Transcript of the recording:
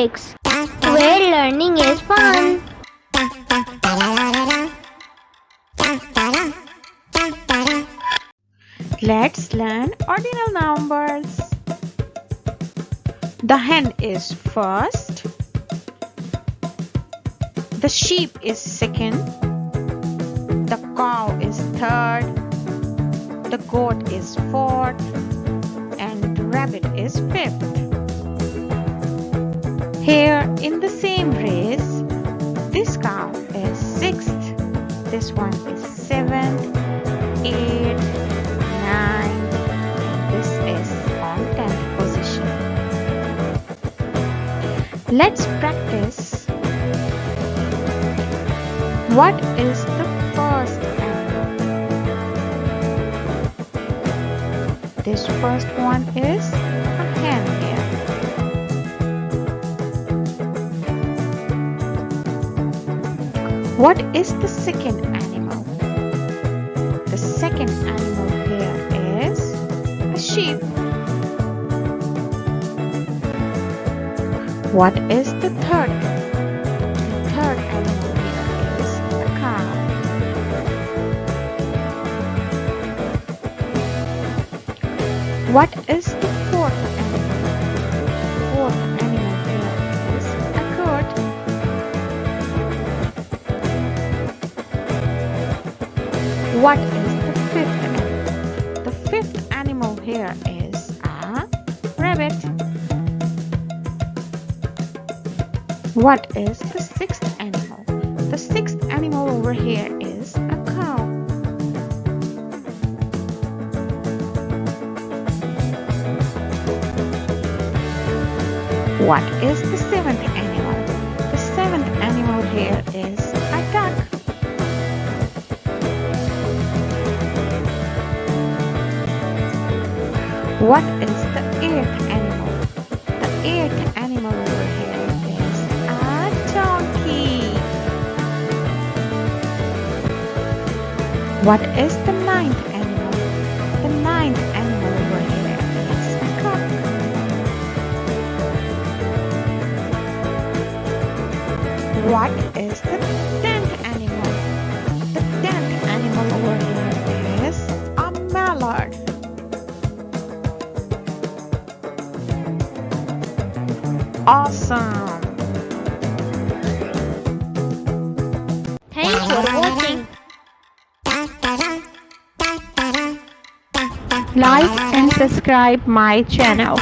Funmathtics, where learning is fun. Let's learn ordinal numbers. The hen is first. The sheep is second. The cow is third. The goat is fourth. And the rabbit is fifth. Here in the same race, this cow is sixth. This one is seventh, eighth, ninth. This is on 10th position. Let's practice. What is the first animal? This first one is a hen here. What is the second animal? The second animal here is a sheep. What is the third? The third animal here is a cow. What is the fourth animal? The fourth animal here is a goat. What is the fifth animal? The fifth animal here is a rabbit. What is the sixth animal? The sixth animal over here is a cow. What is the seventh animal? The seventh animal here is a duck. What is the eighth animal? The eighth animal over here is a donkey. What is the ninth animal? The ninth animal over here is a cock. What is the 10th animal? The 10th animal over here is a mallard. Awesome! Thanks for watching. Like and subscribe my channel.